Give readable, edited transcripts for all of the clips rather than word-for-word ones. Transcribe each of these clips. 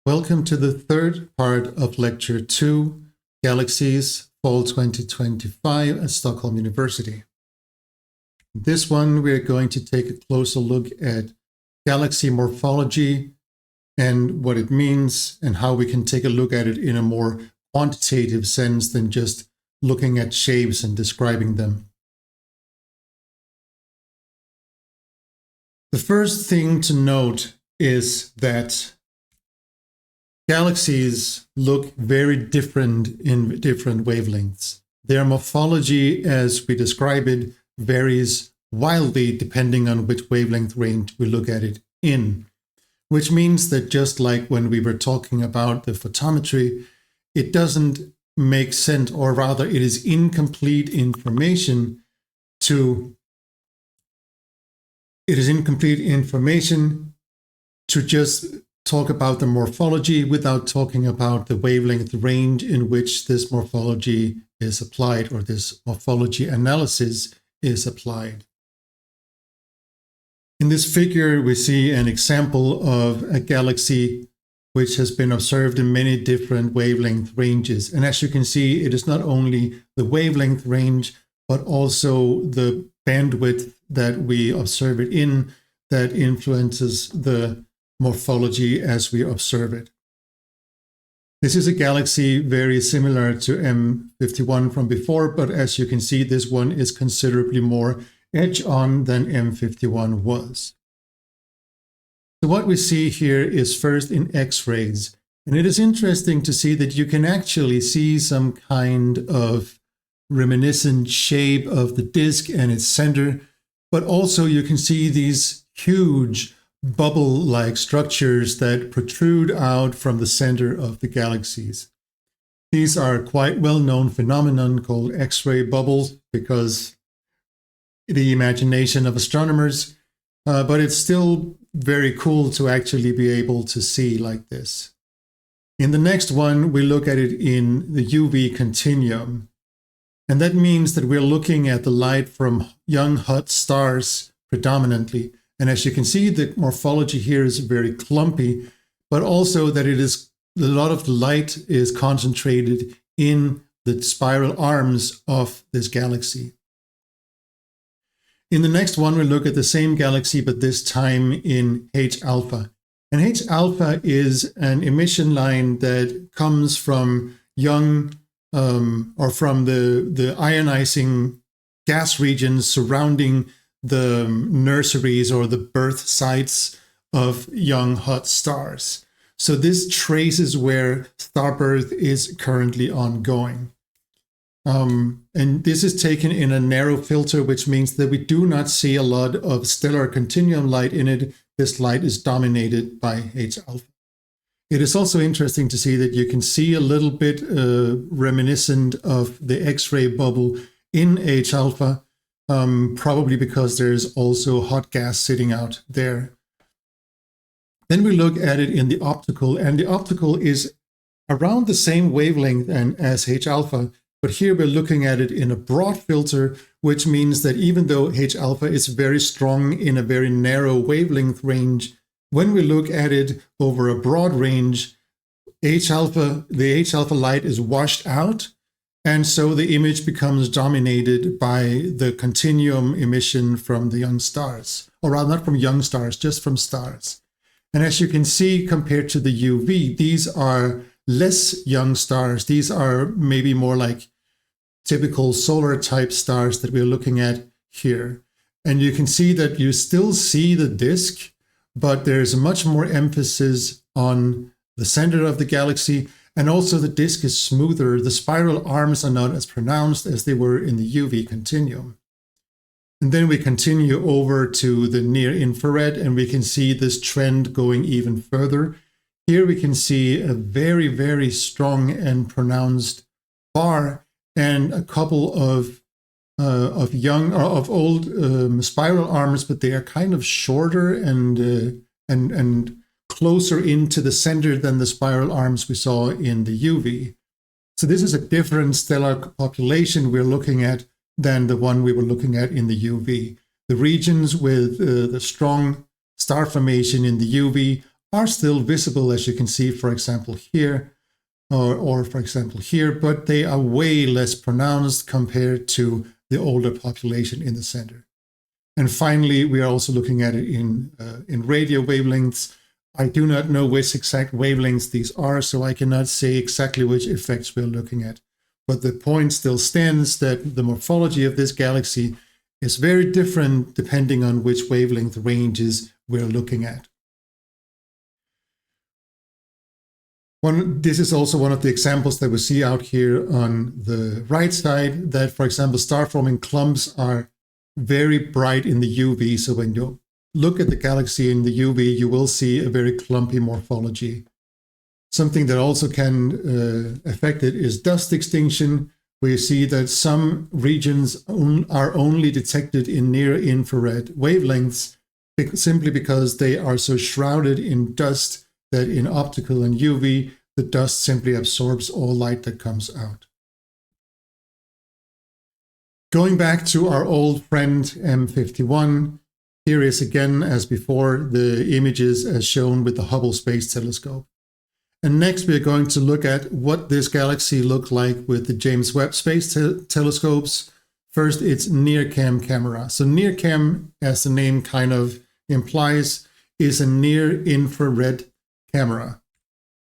Welcome to the third part of Lecture 2, Galaxies, Fall 2025 at Stockholm University. This one, we're going to take a closer look at galaxy morphology and what it means and how we can take a look at it in a more quantitative sense than just looking at shapes and describing them. The first thing to note is that galaxies look very different in different wavelengths. Their morphology, as we describe it, varies wildly depending on which wavelength range we look at it in, which means that just like when we were talking about the photometry, it doesn't make sense, or rather it is incomplete information to just talk about the morphology without talking about the wavelength range in which this morphology is applied, or this morphology analysis is applied. In this figure, we see an example of a galaxy which has been observed in many different wavelength ranges. And as you can see, it is not only the wavelength range, but also the bandwidth that we observe it in that influences the morphology as we observe it. This is a galaxy very similar to M51 from before, but as you can see, this one is considerably more edge-on than M51 was. So what we see here is first in X-rays, and it is interesting to see that you can actually see some kind of reminiscent shape of the disk and its center, but also you can see these huge bubble-like structures that protrude out from the center of the galaxies. These are quite well-known phenomenon called X-ray bubbles because the imagination of astronomers, but it's still very cool to actually be able to see like this. In the next one, we look at it in the UV continuum. And that means that we're looking at the light from young hot stars predominantly. And as you can see, the morphology here is very clumpy, but also that a lot of the light is concentrated in the spiral arms of this galaxy. In the next one, we look at the same galaxy, but this time in H alpha. And H alpha is an emission line that comes from young or from the ionizing gas regions surrounding the nurseries or the birth sites of young hot stars. So this traces where starbirth is currently ongoing. And this is taken in a narrow filter, which means that we do not see a lot of stellar continuum light in it. This light is dominated by H alpha. It is also interesting to see that you can see a little bit reminiscent of the X-ray bubble in H alpha, probably because there's also hot gas sitting out there. Then we look at it in the optical, and the optical is around the same wavelength as H alpha, but here we're looking at it in a broad filter, which means that even though H alpha is very strong in a very narrow wavelength range, when we look at it over a broad range, the H alpha light is washed out, and so the image becomes dominated by the continuum emission from the young stars, or rather not from young stars, just from stars. And as you can see, compared to the UV, these are less young stars. These are maybe more like typical solar type stars that we're looking at here. And you can see that you still see the disk, but there's much more emphasis on the center of the galaxy, and also the disk is smoother. The spiral arms are not as pronounced as they were in the UV continuum. And then we continue over to the near infrared, and we can see this trend going even further. Here we can see a very, very strong and pronounced bar and a couple of old spiral arms, but they are kind of shorter and closer into the center than the spiral arms we saw in the UV. So this is a different stellar population we're looking at than the one we were looking at in the UV. The regions with the strong star formation in the UV are still visible, as you can see, for example, here, or for example here, but they are way less pronounced compared to the older population in the center. And finally, we are also looking at it in radio wavelengths. I do not know which exact wavelengths these are, so I cannot say exactly which effects we're looking at. But the point still stands that the morphology of this galaxy is very different depending on which wavelength ranges we're looking at. This is also one of the examples that we see out here on the right side, that, for example, star-forming clumps are very bright in the UV. So when you look at the galaxy in the UV, you will see a very clumpy morphology. Something that also can affect it is dust extinction, where you see that some regions are only detected in near-infrared wavelengths, simply because they are so shrouded in dust that in optical and UV, the dust simply absorbs all light that comes out. Going back to our old friend M51, here is again, as before, the images as shown with the Hubble Space Telescope. And next we're going to look at what this galaxy looked like with the James Webb Space Telescopes. First, it's near-cam camera. So near-cam, as the name kind of implies, is a near-infrared camera.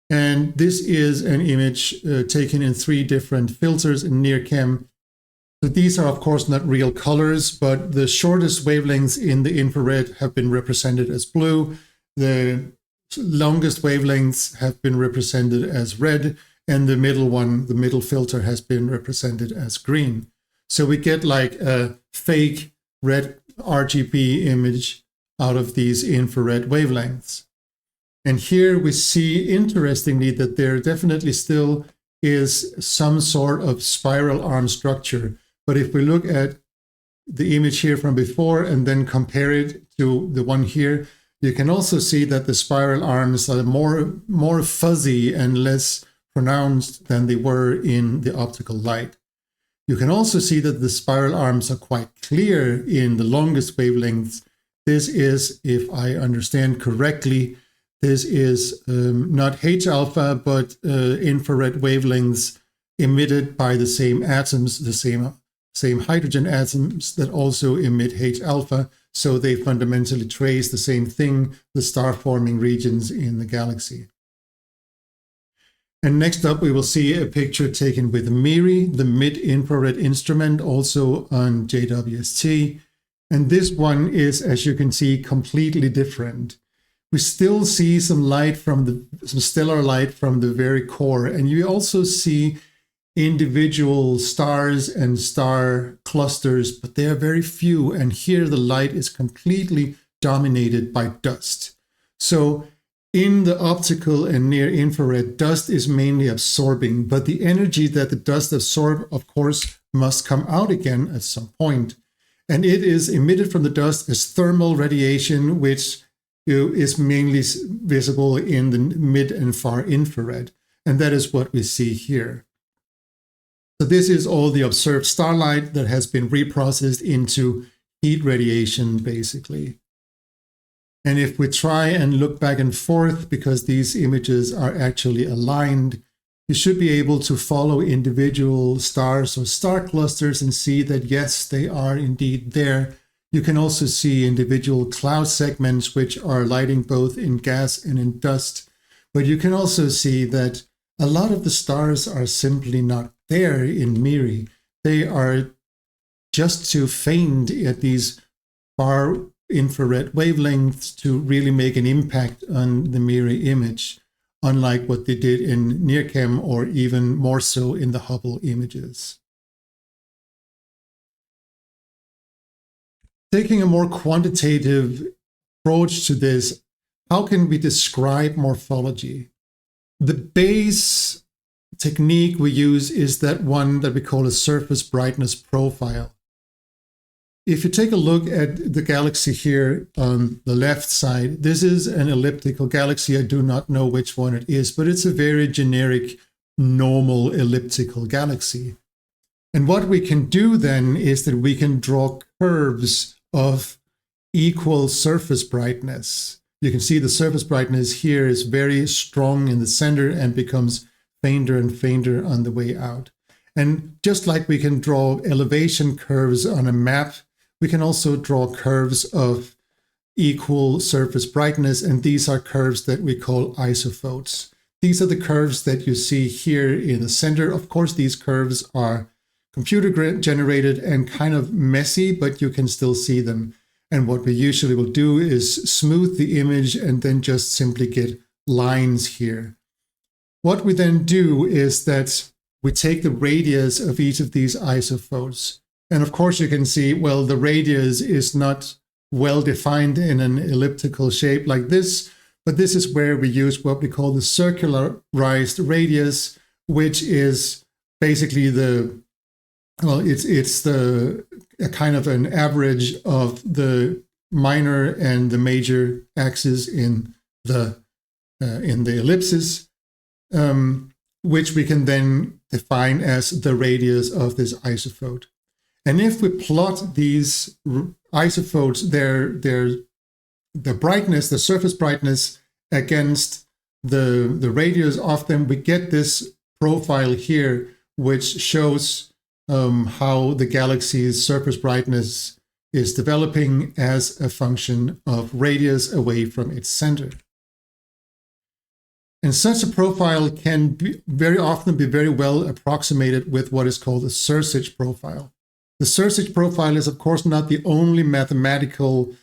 And this is an image taken in 3 different filters in near-cam. So these are, of course, not real colors, but the shortest wavelengths in the infrared have been represented as blue. The longest wavelengths have been represented as red, and the middle one, the middle filter, has been represented as green. So we get like a fake red RGB image out of these infrared wavelengths. And here we see, interestingly, that there definitely still is some sort of spiral arm structure. But if we look at the image here from before and then compare it to the one here, you can also see that the spiral arms are more fuzzy and less pronounced than they were in the optical light. You can also see that the spiral arms are quite clear in the longest wavelengths. This is, if I understand correctly, this is not H-alpha, but infrared wavelengths emitted by the same atoms, the same hydrogen atoms that also emit H-alpha. So they fundamentally trace the same thing, the star-forming regions in the galaxy. And next up, we will see a picture taken with MIRI, the mid-infrared instrument, also on JWST. And this one is, as you can see, completely different. We still see some light from some stellar light from the very core, and you also see individual stars and star clusters, but they are very few, and here the light is completely dominated by dust. So in the optical and near infrared, dust is mainly absorbing, but the energy that the dust absorbs, of course, must come out again at some point. And it is emitted from the dust as thermal radiation, which is mainly visible in the mid and far infrared. And that is what we see here. So this is all the observed starlight that has been reprocessed into heat radiation, basically. And if we try and look back and forth, because these images are actually aligned, you should be able to follow individual stars or star clusters and see that, yes, they are indeed there. You can also see individual cloud segments, which are lighting both in gas and in dust. But you can also see that a lot of the stars are simply not there in MIRI. They are just too faint at these far infrared wavelengths to really make an impact on the MIRI image, unlike what they did in NIRCam or even more so in the Hubble images. Taking a more quantitative approach to this, how can we describe morphology? The base technique we use is that one that we call a surface brightness profile. If you take a look at the galaxy here on the left side, this is an elliptical galaxy. I do not know which one it is, but it's a very generic, normal elliptical galaxy. And what we can do then is that we can draw curves of equal surface brightness. You can see the surface brightness here is very strong in the center and becomes fainter and fainter on the way out. And just like we can draw elevation curves on a map, we can also draw curves of equal surface brightness, and these are curves that we call isophotes. These are the curves that you see here in the center. Of course, these curves are computer generated and kind of messy, but you can still see them. And what we usually will do is smooth the image and then just simply get lines here. What we then do is that we take the radius of each of these isophotes. And of course, you can see, well, the radius is not well defined in an elliptical shape like this, but this is where we use what we call the circularized radius, which is basically it's a kind of an average of the minor and the major axis in the ellipsis, which we can then define as the radius of this isophote. And if we plot these isophotes, the brightness, the surface brightness against the radius of them, we get this profile here, which shows how the galaxy's surface brightness is developing as a function of radius away from its center. And such a profile can very often be very well approximated with what is called a Sérsic profile. The Sérsic profile is, of course, not the only mathematical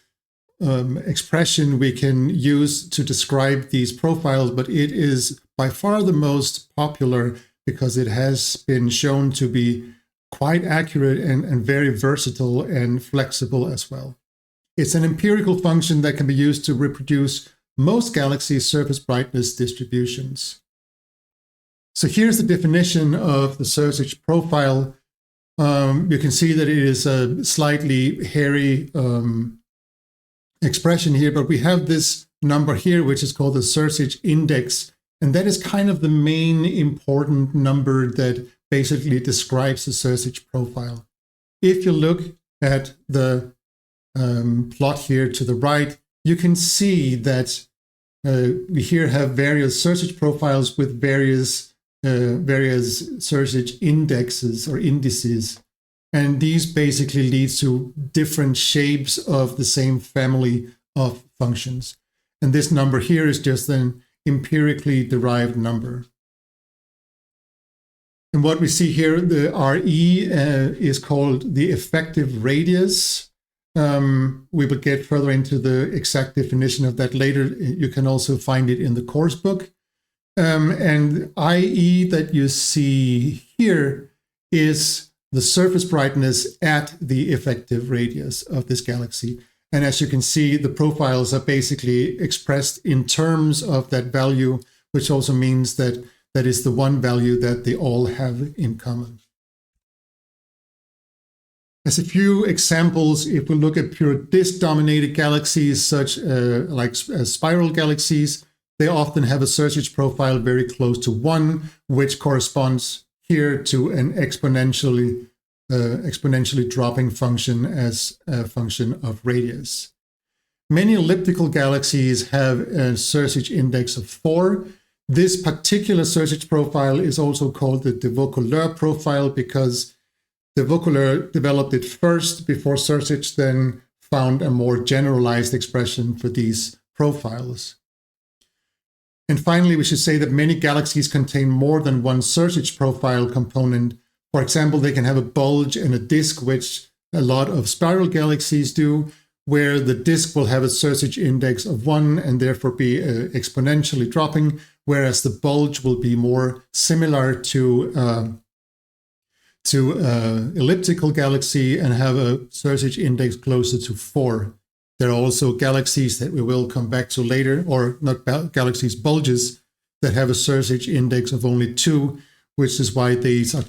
expression we can use to describe these profiles, but it is by far the most popular because it has been shown to be quite accurate and very versatile and flexible as well. It's an empirical function that can be used to reproduce most galaxy surface brightness distributions. So here's the definition of the Sérsic profile. You can see that it is a slightly hairy expression here, but we have this number here, which is called the Sérsic index. And that is kind of the main important number that basically describes the Sérsic profile. If you look at the plot here to the right, you can see that we here have various Sérsic profiles with various Sérsic indexes or indices. And these basically lead to different shapes of the same family of functions. And this number here is just an empirically derived number. And what we see here, the RE is called the effective radius. We will get further into the exact definition of that later. You can also find it in the course book. And IE that you see here is the surface brightness at the effective radius of this galaxy. And as you can see, the profiles are basically expressed in terms of that value, which also means that that is the one value that they all have in common. As a few examples, if we look at pure disk-dominated galaxies, such like spiral galaxies, they often have a Sérsic profile very close to 1, which corresponds here to an exponentially dropping function as a function of radius. Many elliptical galaxies have a Sérsic index of 4. This particular Sérsic profile is also called the de Vaucouleurs profile because de Vaucouleurs developed it first before Sérsic then found a more generalized expression for these profiles. And finally, we should say that many galaxies contain more than one Sérsic profile component. For example, they can have a bulge and a disk, which a lot of spiral galaxies do, where the disk will have a Sérsic index of 1 and therefore be exponentially dropping, whereas the bulge will be more similar to elliptical galaxy and have a Sérsic index closer to 4. There are also galaxies that we will come back to later, or not galaxies, bulges that have a Sérsic index of only 2, which is why these are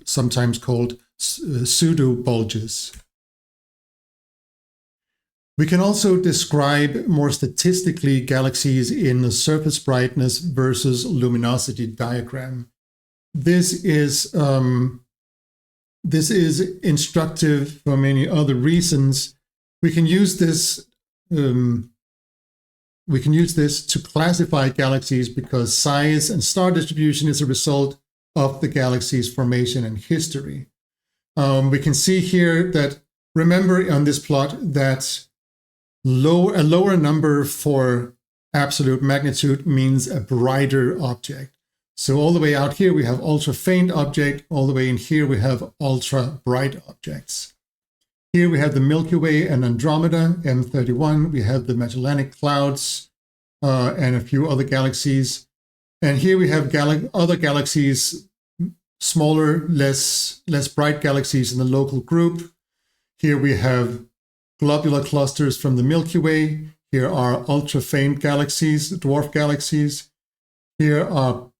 sometimes called pseudo-bulges. We can also describe more statistically galaxies in the surface brightness versus luminosity diagram. This is instructive for many other reasons. We can use this we can use this to classify galaxies because size and star distribution is a result of the galaxy's formation and history. We can see here that, remember on this plot, that a lower number for absolute magnitude means a brighter object. So all the way out here, we have ultra faint object. All the way in here, we have ultra bright objects. Here we have the Milky Way and Andromeda, M31. We have the Magellanic Clouds and a few other galaxies. And here we have other galaxies, smaller, less bright galaxies in the local group. Here we have globular clusters from the Milky Way. Here are ultra-faint galaxies, dwarf galaxies. Here are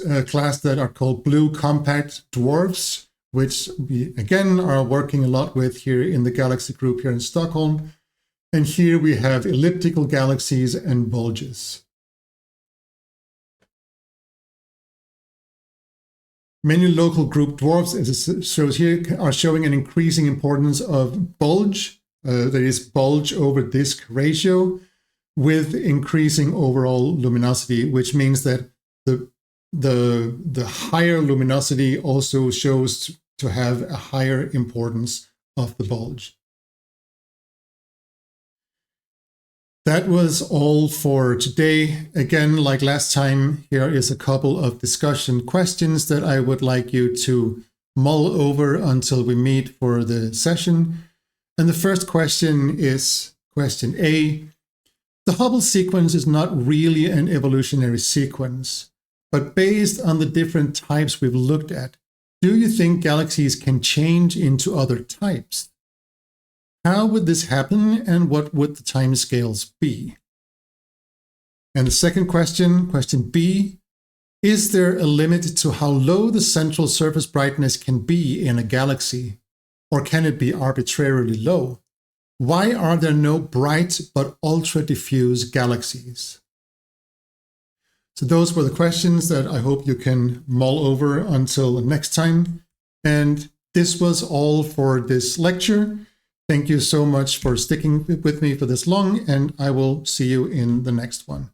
a class that are called blue compact dwarfs, which we again are working a lot with here in the galaxy group here in Stockholm. And here we have elliptical galaxies and bulges. Many local group dwarfs, as it shows here, are showing an increasing importance of bulge, that is bulge over disk ratio, with increasing overall luminosity, which means that the higher luminosity also shows to have a higher importance of the bulge. That was all for today. Again, like last time, here is a couple of discussion questions that I would like you to mull over until we meet for the session. And the first question is question A. The Hubble sequence is not really an evolutionary sequence, but based on the different types we've looked at, do you think galaxies can change into other types? How would this happen, and what would the timescales be? And the second question, question B, is there a limit to how low the central surface brightness can be in a galaxy? Or can it be arbitrarily low? Why are there no bright but ultra-diffuse galaxies? So those were the questions that I hope you can mull over until next time. And this was all for this lecture. Thank you so much for sticking with me for this long, and I will see you in the next one.